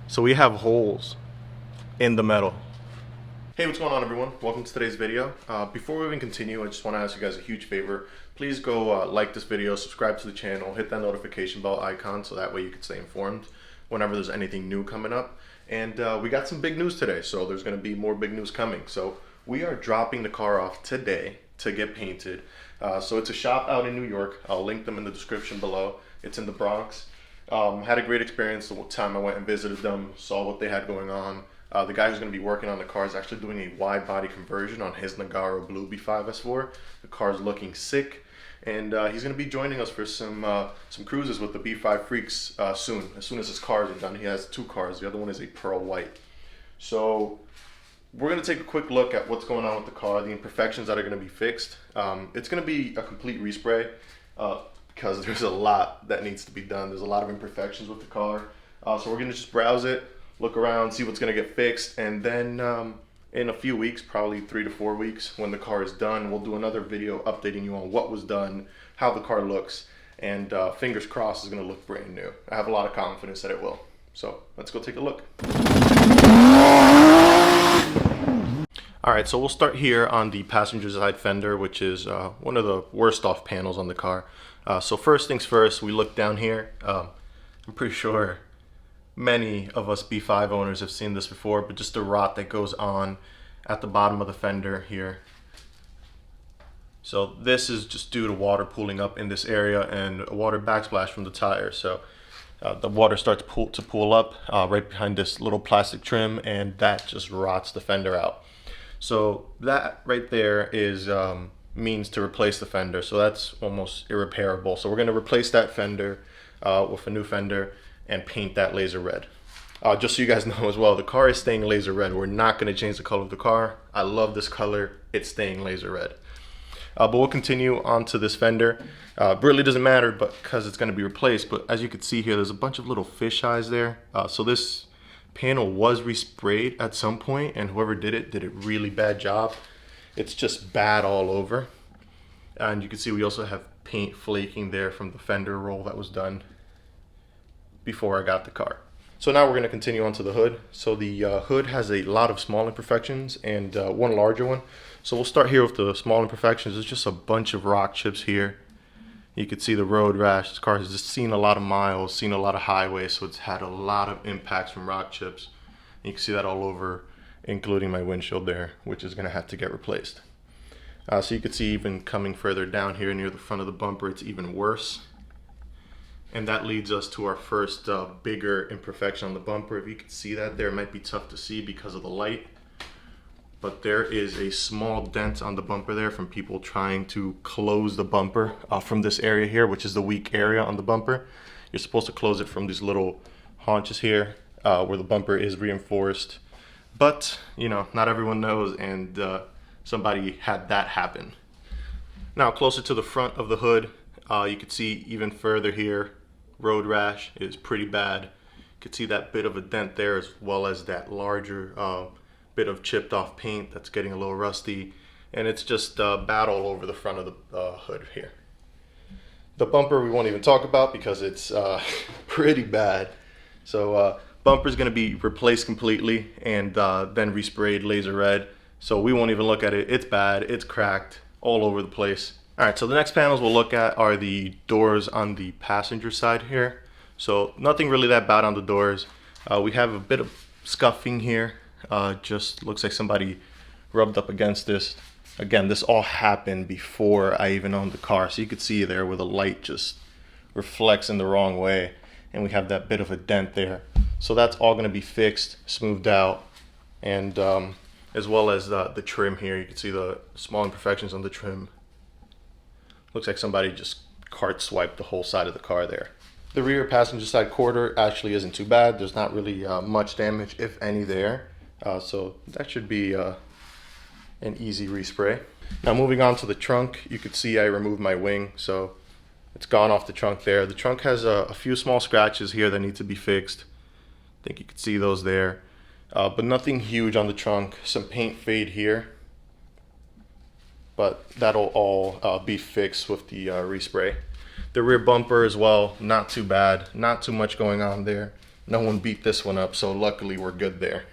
So we have holes in the metal. Hey, what's going on, everyone? Welcome to today's video. Before we even continue, I just want to ask you guys a huge favor. Please go like this video, subscribe to the channel, hit that notification bell icon so that way you can stay informed whenever there's anything new coming up. And we got some big news today, so there's going to be more big news coming. So we are dropping the car off today to get painted. So it's a shop out in New York. I'll link them in the description below. It's in the Bronx. Had a great experience the time I went and visited them, saw what they had going on. The guy who's going to be working on the car is actually doing a wide body conversion on his Nagaro Blue B5 S4. The car's looking sick, and he's going to be joining us for some cruises with the B5 Freaks soon. As soon as his cars are done, he has two cars. The other one is a pearl white. So we're going to take a quick look at what's going on with the car, the imperfections that are going to be fixed. It's going to be a complete respray because there's a lot that needs to be done. There's a lot of imperfections with the car. So we're going to just browse it, look around, see what's going to get fixed, and then in a few weeks, probably 3 to 4 weeks, when the car is done, we'll do another video updating you on what was done, how the car looks, and fingers crossed it's going to look brand new. I have a lot of confidence that it will. So let's go take a look. Alright, so we'll start here on the passenger side fender, which is one of the worst off panels on the car. So first things first, we look down here. I'm pretty sure many of us B5 owners have seen this before, but just the rot that goes on at the bottom of the fender here. So this is just due to water pooling up in this area and a water backsplash from the tire. So the water starts to pool up right behind this little plastic trim, and that just rots the fender out. So that right there is means to replace the fender. So that's almost irreparable. So we're going to replace that fender with a new fender and paint that laser red. Just so you guys know as well, the car is staying laser red. We're not going to change the color of the car. I love this color. It's staying laser red. But we'll continue on to this fender. Really doesn't matter because it's going to be replaced. But as you can see here, there's a bunch of little fish eyes there. So this panel was resprayed at some point, and whoever did a really bad job. It's just bad all over. And you can see we also have paint flaking there from the fender roll that was done before I got the car. So now we're going to continue on to the hood. So the hood has a lot of small imperfections and one larger one. So we'll start here with the small imperfections. There's just a bunch of rock chips here. You can see the road rash. This car has just seen a lot of miles, seen a lot of highways, so it's had a lot of impacts from rock chips. You can see that all over, including my windshield there, which is going to have to get replaced. So you can see even coming further down here near the front of the bumper, it's even worse. And that leads us to our first bigger imperfection on the bumper. If you can see that there, it might be tough to see because of the light. But there is a small dent on the bumper there from people trying to close the bumper from this area here, which is the weak area on the bumper. You're supposed to close it from these little haunches here where the bumper is reinforced. But, you know, not everyone knows, and somebody had that happen. Now, closer to the front of the hood, you can see even further here, road rash is pretty bad. You can see that bit of a dent there, as well as that larger bit of chipped off paint that's getting a little rusty, and it's just bad all over the front of the hood here. The bumper we won't even talk about because it's pretty bad. So bumper's going to be replaced completely and then resprayed laser red. So we won't even look at it. It's bad, it's cracked all over the place. Alright, so the next panels we'll look at are the doors on the passenger side here. So nothing really that bad on the doors. We have a bit of scuffing here. Just looks like somebody rubbed up against this. Again, this all happened before I even owned the car. So you could see there where the light just reflects in the wrong way. And we have that bit of a dent there. So that's all going to be fixed, smoothed out. And as well as the trim here. You can see the small imperfections on the trim. Looks like somebody just cart swiped the whole side of the car there. The rear passenger side quarter actually isn't too bad. There's not really much damage, if any, there. So that should be an easy respray. Now moving on to the trunk, you can see I removed my wing, so it's gone off the trunk there. The trunk has a few small scratches here that need to be fixed. I think you can see those there. But nothing huge on the trunk. Some paint fade here, but that'll all be fixed with the respray. The rear bumper as well, not too bad, not too much going on there. no one beat this one up, so luckily we're good there.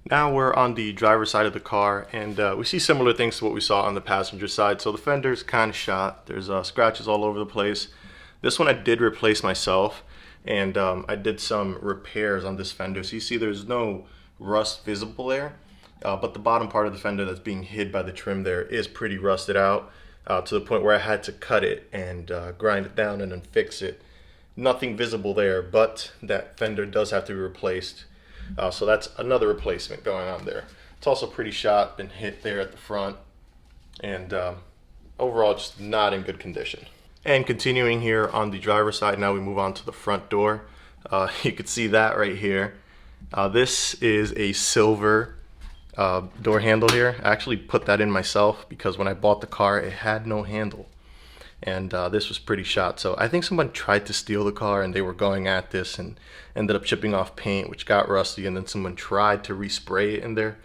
Now we're on the driver's side of the car, and we see similar things to what we saw on the passenger side. So the fender's kind of shot. There's scratches all over the place. This one I did replace myself, and I did some repairs on this fender. So you see there's no rust visible there, but the bottom part of the fender that's being hid by the trim there is pretty rusted out, to the point where I had to cut it and grind it down and then fix it. Nothing visible there, but that fender does have to be replaced. So that's another replacement going on there. It's also pretty shot, been hit there at the front, and overall just not in good condition. And continuing here on the driver's side, now we move on to the front door. You can see that right here. This is a silver door handle here. I actually put that in myself because when I bought the car, it had no handle. And this was pretty shot. So I think someone tried to steal the car and they were going at this and ended up chipping off paint, which got rusty, and then someone tried to respray it in there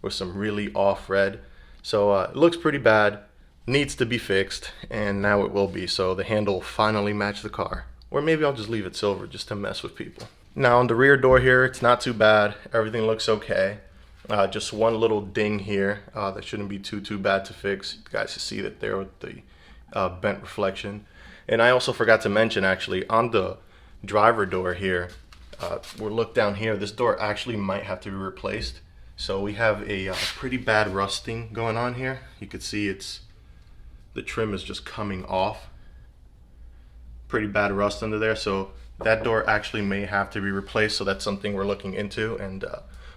with some really off red. So it looks pretty bad, needs to be fixed, and now it will be. So the handle will finally match the car. Or maybe I'll just leave it silver just to mess with people. Now on the rear door here, it's not too bad. Everything looks okay. Just one little ding here that shouldn't be too bad to fix. You guys can see that there with the bent reflection. And I also forgot to mention, actually, on the driver door here, we'll look down here, this door actually might have to be replaced. So we have a pretty bad rusting going on here. You can see the trim is just coming off. Pretty bad rust under there, so that door actually may have to be replaced. So that's something we're looking into, and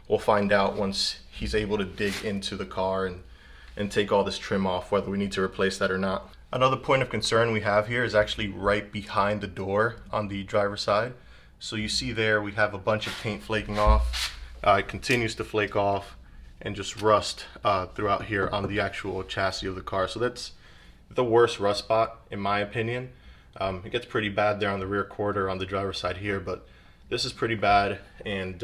we'll find out once he's able to dig into the car and take all this trim off, whether we need to replace that or not. Another point of concern we have here is actually right behind the door on the driver's side. So you see there we have a bunch of paint flaking off. It continues to flake off and just rust throughout here on the actual chassis of the car. So that's the worst rust spot in my opinion. It gets pretty bad there on the rear quarter on the driver's side here, but this is pretty bad, and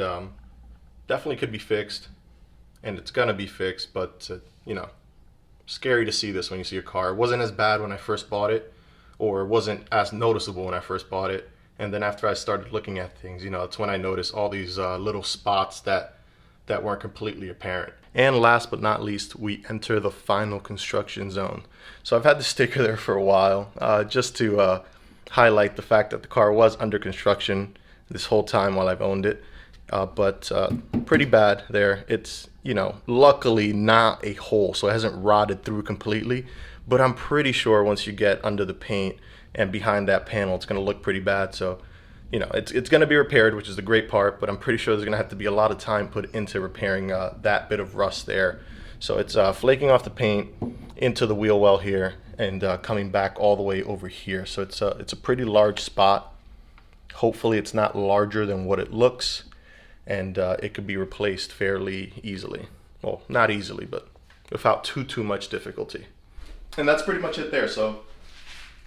definitely could be fixed, and it's gonna be fixed, but you know, scary to see this when you see a car. It wasn't as bad when I first bought it, or it wasn't as noticeable when I first bought it, and then after I started looking at things, you know, it's when I noticed all these little spots that weren't completely apparent. And last but not least, we enter the final construction zone. So I've had the sticker there for a while, just to highlight the fact that the car was under construction this whole time while I've owned it. But pretty bad there. It's, you know, luckily not a hole, so it hasn't rotted through completely, but I'm pretty sure once you get under the paint and behind that panel, it's going to look pretty bad. So, you know, it's going to be repaired, which is the great part, but I'm pretty sure there's going to have to be a lot of time put into repairing that bit of rust there. So it's flaking off the paint into the wheel well here and coming back all the way over here. So it's a pretty large spot. Hopefully it's not larger than what it looks, and it could be replaced fairly easily. Well, not easily, but without too much difficulty. And that's pretty much it there. So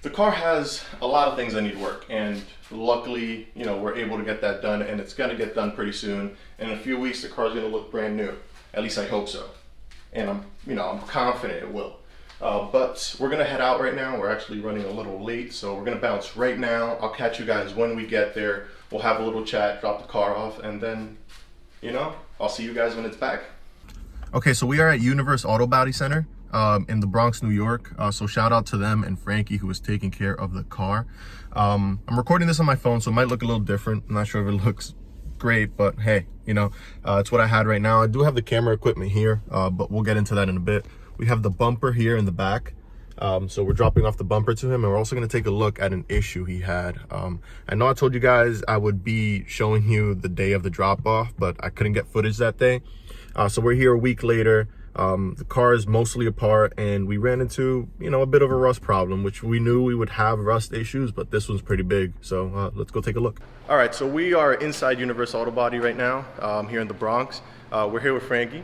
the car has a lot of things that need work, and luckily, you know, we're able to get that done, and it's gonna get done pretty soon. In a few weeks, the car's gonna look brand new. At least I hope so. And I'm confident it will. But we're gonna head out right now. We're actually running a little late, so we're gonna bounce right now. I'll catch you guys when we get there. We'll have a little chat, drop the car off, and then, you know, I'll see you guys when it's back. Okay, so we are at Universe Auto Body Center in the Bronx, New York. So shout out to them and Frankie, who was taking care of the car. I'm recording this on my phone, so it might look a little different. I'm not sure if it looks great, but hey, you know, it's what I had right now. I do have the camera equipment here, but we'll get into that in a bit. We have the bumper here in the back. So we're dropping off the bumper to him, and we're also going to take a look at an issue he had. I know I told you guys I would be showing you the day of the drop-off, but I couldn't get footage that day. So we're here a week later. The car is mostly apart, and we ran into, you know, a bit of a rust problem, which we knew we would have rust issues, but this one's pretty big. So let's go take a look. All right, so we are inside Universe Auto Body right now, here in the Bronx. We're here with Frankie,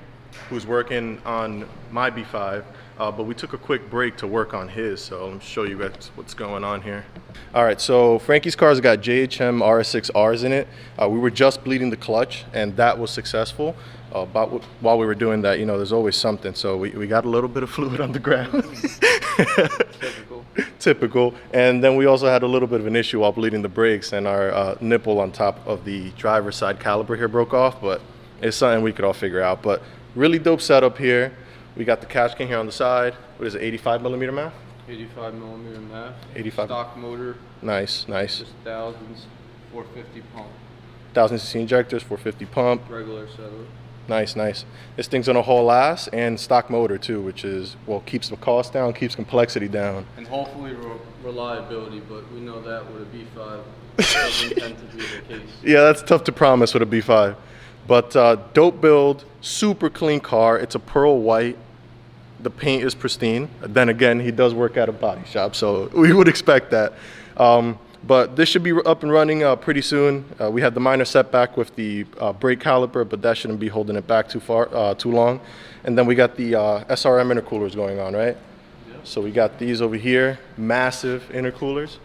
who's working on my B5. But we took a quick break to work on his, so let me show you guys what's going on here. All right, so Frankie's car's got JHM RS6Rs in it. We were just bleeding the clutch, and that was successful. But while we were doing that, you know, there's always something, so we got a little bit of fluid on the ground. Typical. Typical. And then we also had a little bit of an issue while bleeding the brakes, and our nipple on top of the driver's side caliper here broke off, but it's something we could all figure out. But really dope setup here. We got the catch can here on the side. What is it, 85 millimeter MAF? 85 millimeter MAF. 85. Stock motor. Nice, nice. Just thousands, 450 pump. 1000cc injectors, 450 pump. Regular setup. Nice, nice. This thing's gonna haul ass, and stock motor too, which is, well, keeps the cost down, keeps complexity down. And hopefully reliability, but we know that with a B5 doesn't tend to be the case. Yeah, that's tough to promise with a B5. But dope build, super clean car. It's a pearl white. The paint is pristine. Then again, he does work at a body shop, so we would expect that. But this should be up and running pretty soon. We had the minor setback with the brake caliper, but that shouldn't be holding it back too long. And then we got the SRM intercoolers going on, right? Yep. So we got these over here, massive intercoolers.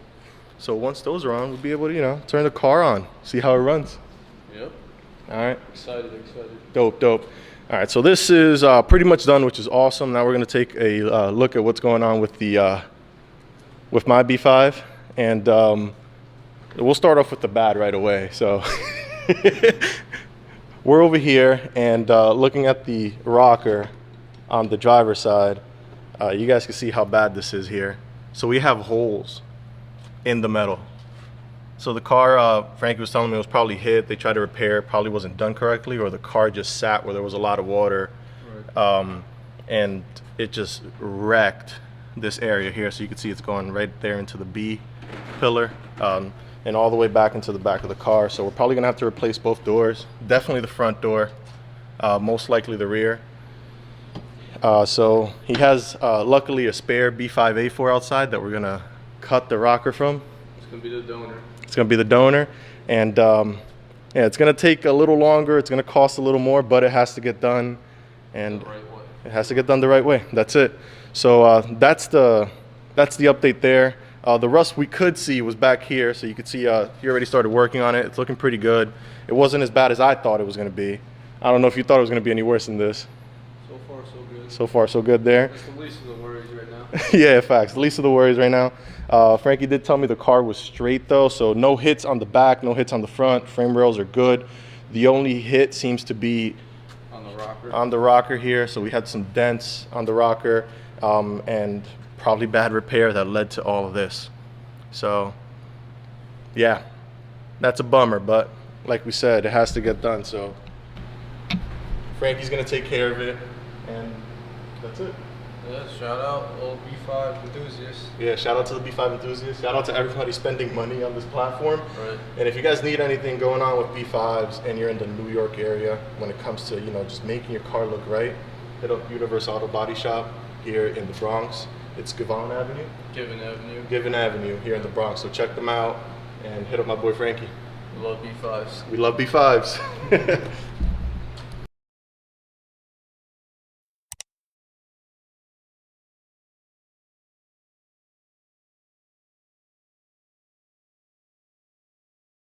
So once those are on, we'll be able to, you know, turn the car on, see how it runs. Yep. All right. Excited. Dope. All right, so this is pretty much done, which is awesome. Now we're gonna take a look at what's going on with the with my B5, and we'll start off with the bad right away. So we're over here and looking at the rocker on the driver's side. You guys can see how bad this is here. So we have holes in the metal. So the car, Frankie was telling me, was probably hit. They tried to repair, probably wasn't done correctly, or the car just sat where there was a lot of water. Right. And it just wrecked this area here. So you can see it's going right there into the B pillar, and all the way back into the back of the car. So we're probably gonna have to replace both doors. Definitely the front door, most likely the rear. So he has, luckily, a spare B5A4 outside that we're gonna cut the rocker from. It's gonna be the donor. It's gonna be the donor, and yeah, it's gonna take a little longer. It's gonna cost a little more, but it has to get done, and The right way. it has to get done the right way. That's it. So that's the update there. The rust we could see was back here, so you could see he already started working on it. It's looking pretty good. It wasn't as bad as I thought it was gonna be. I don't know if you thought it was gonna be any worse than this. So far, so good. So far, so good there. That's the least of the worries right now. Yeah, facts. The least of the worries right now. Frankie did tell me the car was straight though, so no hits on the back, no hits on the front. Frame rails are good. The only hit seems to be on the rocker here. So we had some dents on the rocker, and probably bad repair that led to all of this. So yeah, that's a bummer, but like we said, it has to get done. So Frankie's gonna take care of it, and that's it. Yeah, shout out old B5 enthusiasts. Yeah, shout out to the B5 enthusiasts. Shout out to everybody spending money on this platform. Right. And if you guys need anything going on with B5s and you're in the New York area when it comes to, you know, just making your car look right, hit up Universe Auto Body Shop here in the Bronx. It's Given Avenue? Given Avenue here in the Bronx. So check them out and hit up my boy Frankie. We love B5s. We love B5s.